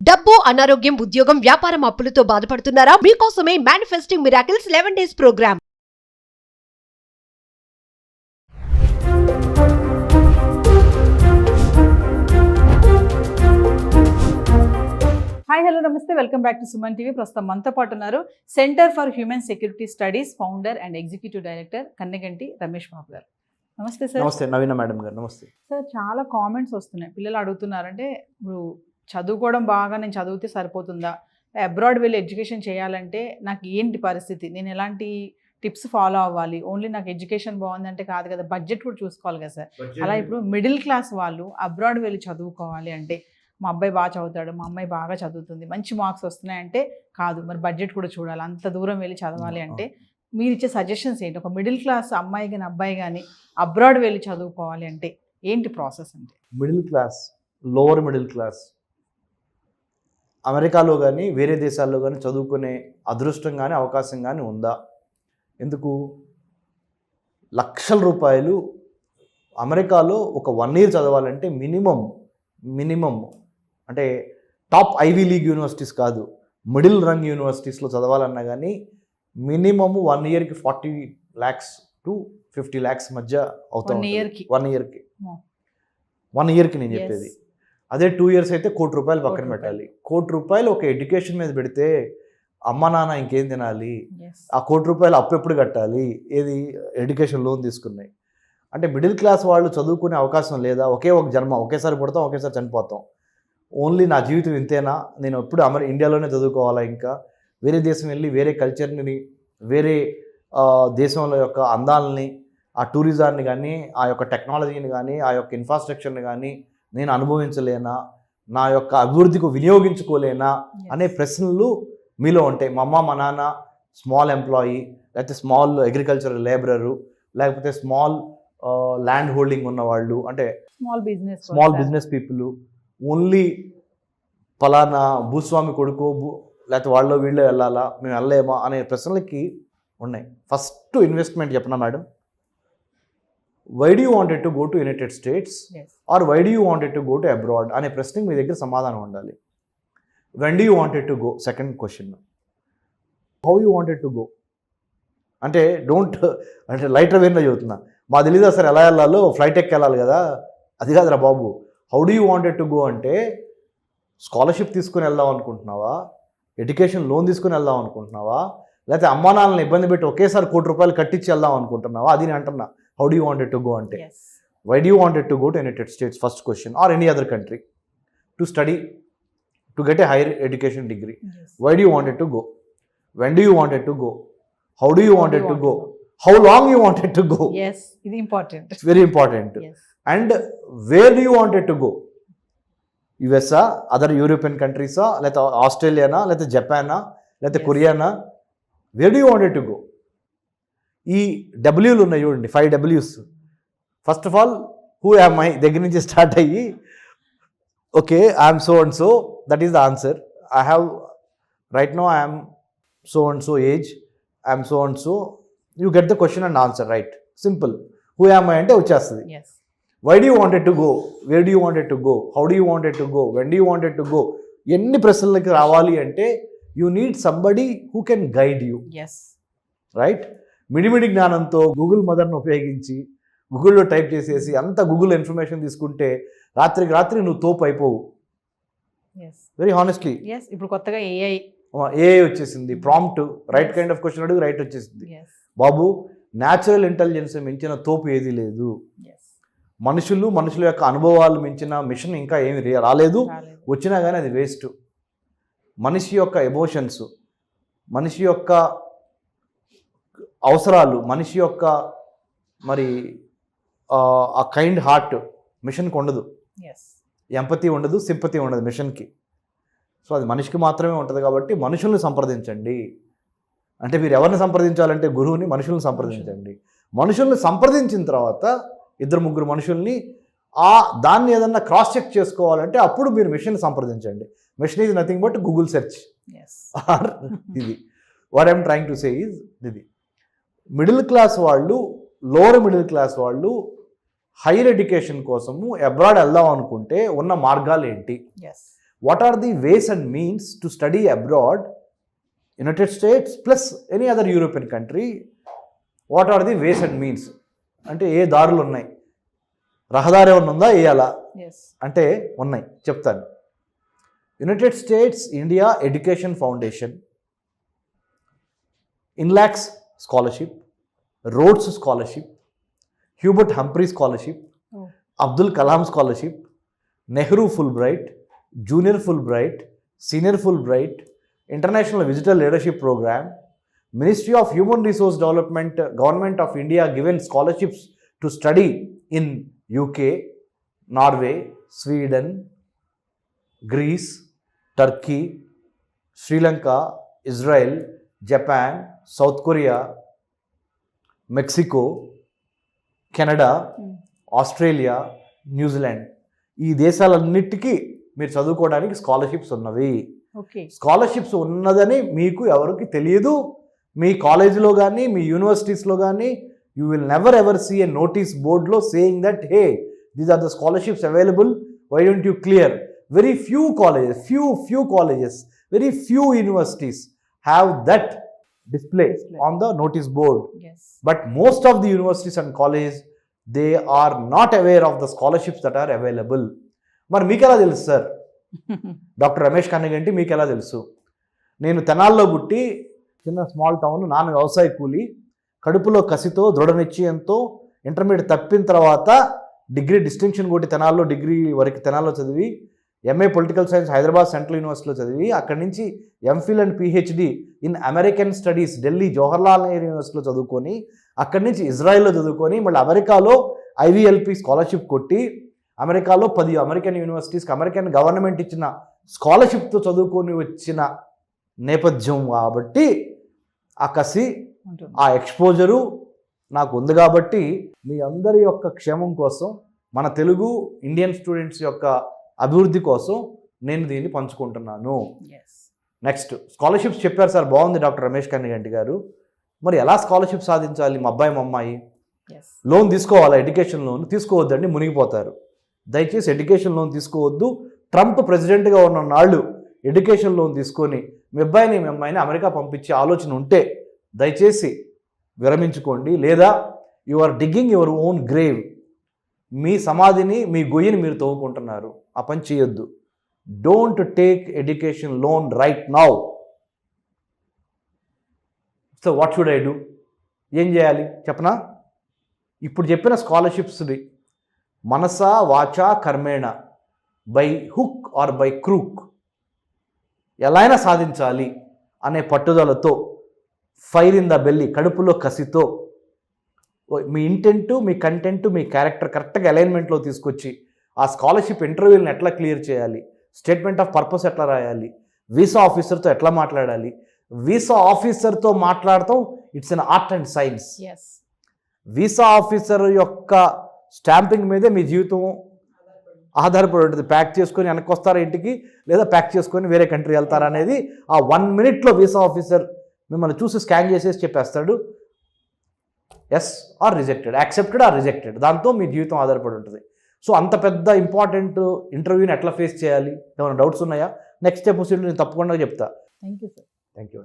డబ్బు, అనారోగ్యం, ఉద్యోగం, వ్యాపారం, అప్పులతో బాధపడుతున్నారా? మీకోసమే manifesting miracles 11 days programme. Hi hello నమస్తే, welcome back to Suman TV. ప్రస్తుతం మనతో పాటు ఉన్నారు centre for human security studies founder and executive director Kanneganti Ramesh Babu గారు. నమస్తే సార్. నమస్తే నవీన మేడం గారు. నమస్తే సార్. చాలా కామెంట్స్ వస్తున్నాయి, పిల్లలు అడుగుతున్నారంటే ఇప్పుడు చదువుకోవడం బాగా నేను చదివితే సరిపోతుందా, అబ్రాడ్ వెళ్ళి ఎడ్యుకేషన్ చేయాలంటే నాకు ఏంటి పరిస్థితి, నేను ఎలాంటి టిప్స్ ఫాలో అవ్వాలి, ఓన్లీ నాకు ఎడ్యుకేషన్ బాగుందంటే కాదు కదా, బడ్జెట్ కూడా చూసుకోవాలి కదా సార్. అలా ఇప్పుడు మిడిల్ క్లాస్ వాళ్ళు అబ్రాడ్ వెళ్ళి చదువుకోవాలి అంటే, మా అబ్బాయి బాగా చదువుతాడు, మా అమ్మాయి బాగా చదువుతుంది, మంచి మార్క్స్ వస్తున్నాయంటే కాదు, మరి బడ్జెట్ కూడా చూడాలి, అంత దూరం వెళ్ళి చదవాలి అంటే మీరు ఇచ్చే సజెషన్స్ ఏంటి? ఒక మిడిల్ క్లాస్ అమ్మాయి కానీ అబ్బాయి కానీ అబ్రాడ్ వెళ్ళి చదువుకోవాలి అంటే ఏంటి ప్రాసెస్? అంటే middle class, lower middle class అమెరికాలో కానీ వేరే దేశాల్లో కానీ చదువుకునే అదృష్టం కానీ అవకాశం కానీ ఉందా? ఎందుకు? లక్షల రూపాయలు అమెరికాలో ఒక 1 year చదవాలంటే మినిమం అంటే టాప్ ఐవీ లీగ్ యూనివర్సిటీస్ కాదు, మిడిల్ రంగ్ యూనివర్సిటీస్లో చదవాలన్నా కానీ మినిమమ్ 1 yearకి 40 lakhs to 50 lakhs మధ్య అవుతుంది. 1 yearకి 1 yearకి నేను చెప్పేది. అదే 2 years అయితే ₹1 కోటి పక్కన పెట్టాలి. ₹1 కోటి ఒక ఎడ్యుకేషన్ మీద పెడితే అమ్మ నాన్న ఇంకేం తినాలి? ఆ ₹1 కోటి అప్పు ఎప్పుడు కట్టాలి? ఏది ఎడ్యుకేషన్ లోన్ తీసుకున్నాయి అంటే మిడిల్ క్లాస్ వాళ్ళు చదువుకునే అవకాశం లేదా? ఒకే ఒక జన్మ, ఒకేసారి పుడతాం, ఒకేసారి చనిపోతాం. ఓన్లీ నా జీవితం ఇంతేనా, నేను ఎప్పుడు ఇండియాలోనే చదువుకోవాలా, ఇంకా వేరే దేశం వెళ్ళి వేరే కల్చర్ని, వేరే దేశంలో యొక్క అందాలని, ఆ టూరిజాన్ని కానీ, ఆ యొక్క టెక్నాలజీని కానీ, ఆ యొక్క ఇన్ఫ్రాస్ట్రక్చర్ని కానీ నేను అనుభవించలేనా, నా యొక్క అభివృద్ధికి వినియోగించుకోలేనా అనే ప్రశ్నలు మీలో ఉంటాయి. మా అమ్మ మా నాన్న స్మాల్ ఎంప్లాయీ, లేకపోతే స్మాల్ అగ్రికల్చరల్ లేబరరు, లేకపోతే స్మాల్ ల్యాండ్ హోల్డింగ్ ఉన్నవాళ్ళు, అంటే స్మాల్ బిజినెస్ పీపుల్, ఓన్లీ ఫలానా భూస్వామి కొడుకో లేకపోతే వాళ్ళు వీళ్ళు వెళ్ళాలా, మేము వెళ్ళలేమా అనే ప్రశ్నలకి ఉన్నాయి. ఫస్ట్ ఇన్వెస్ట్మెంట్ చెప్పనా madam? Why do you wanted to go to United States or why do you wanted to go to abroad అనే ప్రశ్నకి మీ దగ్గర సమాధానం ఉండాలి. When do you wanted to go, second question. How you wanted to go అంటే అంటే lighter వేర్లో చదువుతున్నా, మా తెలీదా సార్ ఎలా వెళ్ళాలో, ఫ్లైట్ ఎక్కి వెళ్ళాలి కదా, అది కాదురా బాబు. How do you wanted to go అంటే స్కాలర్షిప్ తీసుకుని వెళ్దాం అనుకుంటున్నావా, ఎడ్యుకేషన్ లోన్ తీసుకుని వెళ్దాం అనుకుంటున్నావా, లేకపోతే అమ్మా నాన్నని ఇబ్బంది పెట్టి ఒకేసారి ₹1 కోటి కట్టించి వెళ్దాం అనుకుంటున్నావా? అది నేను అంటున్నా. How do you wanted to go అంటే why do you wanted to go to United States first question, or any other country to study, to get a higher education degree. Why do you wanted to go, when do you wanted to go, how do you wanted to go, how long you wanted to go. ఇది important, it's very important. And where do you wanted to go, యుఎస్ఆ, other European కంట్రీసా, లేకపోతే ఆస్ట్రేలియానా, లేకపోతే జపానా, లేకపోతే కొరియానా, where do you wanted to go? ఈ డబ్ల్యూలు ఉన్నాయి చూడండి, 5 Ws. First of all who am I దగ్గర నుంచి స్టార్ట్ అయ్యి, okay I'm so and so, that is the answer. I have right no I'm so and so age, I'm so and so, you get the question and answer, right, simple. Who am I అంటే వచ్చేస్తుంది. Why do you wanted to go, where do you wanted to go, how do you wanted to go, when do you wanted to go, ఎన్ని ప్రశ్నలకి రావాలి అంటే you need somebody who can guide you, right? మిడిమిడి జ్ఞానంతో Google మదర్ను ఉపయోగించి గూగుల్లో type చేసేసి అంత గూగుల్ ఇన్ఫర్మేషన్ తీసుకుంటే రాత్రికి రాత్రి నువ్వు తోపు అయిపోవు. Very honestly. ఇప్పుడు కొత్తగా ఏఐ వచ్చేసింది, prompt right kind of question అడుగు రైట్ వచ్చేసింది. బాబు, న్యాచురల్ ఇంటెలిజెన్స్ మించిన తోపు ఏది లేదు. మనుషుల యొక్క అనుభవాలు మించిన మిషన్ ఇంకా ఏమి రాలేదు, వచ్చినా కానీ అది వేస్ట్. మనిషి యొక్క ఎమోషన్స్, మనిషి యొక్క అవసరాలు, మనిషి యొక్క మరి ఆ కైండ్ హార్ట్ మిషన్కి ఉండదు. ఎంపతి ఉండదు, సింపతి ఉండదు మిషన్కి. సో అది మనిషికి మాత్రమే ఉంటుంది. కాబట్టి మనుషుల్ని సంప్రదించండి. అంటే మీరు ఎవరిని సంప్రదించాలంటే గురువుని, మనుషుల్ని సంప్రదించండి. మనుషుల్ని సంప్రదించిన తర్వాత 2-3 మనుషుల్ని దాన్ని ఏదన్నా క్రాస్ చెక్ చేసుకోవాలంటే అప్పుడు మీరు మిషన్ సంప్రదించండి. Machine is nothing but Google search. Or ఇది what I'm trying to say is ఇది. మిడిల్ క్లాస్ వాళ్ళు, లోవర్ మిడిల్ క్లాస్ వాళ్ళు హైయర్ ఎడ్యుకేషన్ కోసము అబ్రాడ్ వెళ్దాం అనుకుంటే ఉన్న మార్గాలు ఏంటి? What are the ways and means to study abroad, United States plus any other European country, what are the ways and means అంటే ఏ దారులు ఉన్నాయి, రహదారి ఏమన్నా ఉందా వేయాలా ఎస్ అంటే ఉన్నాయి, చెప్తాను. United States India Education Foundation, Inlaks scholarship, Rhodes scholarship, Hubert Humphrey scholarship, Abdul Kalam scholarship, Nehru Fulbright, junior Fulbright, senior Fulbright, International Visitor Leadership Program, Ministry of Human Resource Development, Government of India given scholarships to study in UK, Norway, Sweden, Greece, Turkey, Sri Lanka, Israel, Japan, South Korea, Mexico, Canada, Australia, New Zealand, ఈ దేశాలన్నిటికీ మీరు చదువుకోవడానికి scholarships ఉన్నవి. Okay, scholarships ఉన్నదని మీకు ఎవరికి తెలియదు. మీ కాలేజీలో కానీ మీ యూనివర్సిటీస్లో కానీ you will never ever see a notice బోర్డ్లో saying that hey these are the scholarships available, why don't you clear. Very few colleges, very few universities have that display on the notice board. yes, But most of the universities and colleges, they are not aware of the scholarships that are available. మరి మీకు ఎలా తెలుసు sir? Doctor Ramesh Kannaganti మీకు ఎలా తెలుసు? నేను తెనాల్లో పుట్టి చిన్న స్మాల్ టౌన్, నాన్న వ్యవసాయ కూలి, కడుపులో కసితో దృఢ నిశ్చయంతో ఇంటర్మీడియట్ తప్పిన తర్వాత డిగ్రీ డిస్టింక్షన్ కొట్టి తెనాల్లో డిగ్రీ వరకు తెనాల్లో చదివి MA political science Hyderabad central యూనివర్సిటీలో చదివి అక్కడి నుంచి MPhil and PhD in American studies Delhi Jawaharlal Nehru యూనివర్సిటీలో చదువుకొని అక్కడి నుంచి ఇజ్రాయెల్లో చదువుకొని మళ్ళీ అమెరికాలో ఐవీఎల్పి స్కాలర్షిప్ కొట్టి అమెరికాలో 10 అమెరికన్ యూనివర్సిటీస్కి అమెరికన్ గవర్నమెంట్ ఇచ్చిన స్కాలర్షిప్తో చదువుకొని వచ్చిన నేపథ్యం కాబట్టి ఆ కసి ఆ ఎక్స్పోజరు నాకు ఉంది. కాబట్టి మీ అందరి యొక్క క్షేమం కోసం, మన తెలుగు ఇండియన్ స్టూడెంట్స్ యొక్క అభివృద్ధి కోసం నేను దీన్ని పంచుకుంటున్నాను. నెక్స్ట్ స్కాలర్షిప్స్ చెప్పారు సార్, బాగుంది డాక్టర్ రమేష్ కన్నగంటి గారు. మరి ఎలా స్కాలర్షిప్ సాధించాలి? మా అబ్బాయి మా అమ్మాయి లోన్ తీసుకోవాలా? ఎడ్యుకేషన్ లోన్ తీసుకోవద్దండి, మునిగిపోతారు. దయచేసి ఎడ్యుకేషన్ లోన్ తీసుకోవద్దు. ట్రంప్ ప్రెసిడెంట్గా ఉన్న నాళ్ళు ఎడ్యుకేషన్ లోన్ తీసుకొని మీ అబ్బాయిని మీ అమ్మాయిని అమెరికా పంపించే ఆలోచన ఉంటే దయచేసి విరమించుకోండి. లేదా you are digging your own grave. మీ సమాధిని, మీ గొయ్యిని మీరు తవ్వుకుంటున్నారు. ఆ పని చేయొద్దు. Don't take education loan right now. So what should I do? ఏం చేయాలి చెప్పనా? ఇప్పుడు చెప్పిన స్కాలర్షిప్స్ని మనసా వాచా కర్మేణ, by hook or by crook ఎలా అయినా సాధించాలి అనే పట్టుదలతో, ఫైర్ ఇన్ ద బెల్లి, కడుపులో కసితో, మీ ఇంటెంటు, మీ కంటెంట్, మీ క్యారెక్టర్ కరెక్ట్గా అలైన్మెంట్లో తీసుకొచ్చి ఆ స్కాలర్షిప్ ఇంటర్వ్యూలను ఎట్లా క్లియర్ చేయాలి, స్టేట్మెంట్ ఆఫ్ పర్పస్ ఎట్లా రాయాలి, వీసా ఆఫీసర్తో ఎట్లా మాట్లాడాలి. వీసా ఆఫీసర్తో మాట్లాడటం it's an art and science. Visa officer యొక్క స్టాంపింగ్ మీదే మీ జీవితం ఆధారపడి ఉంటుంది. ప్యాక్ చేసుకొని వెనక్కి వస్తారా ఇంటికి, లేదా ప్యాక్ చేసుకొని వేరే కంట్రీ వెళ్తారా అనేది ఆ 1 minute వీసా ఆఫీసర్ మిమ్మల్ని చూసి స్కాన్ చేసేసి చెప్పేస్తాడు. Yes or rejected, accepted or rejected. దాంతో మీ జీవితం ఆధారపడి ఉంటుంది. సో అంత పెద్ద ఇంపార్టెంట్ ఇంటర్వ్యూని ఎట్లా ఫేస్ చేయాలి? ఏమైనా డౌట్స్ ఉన్నాయా? నెక్స్ట్ ఎపిసోడ్లో నేను తప్పకుండా చెప్తా. Thank you sir. Thank you.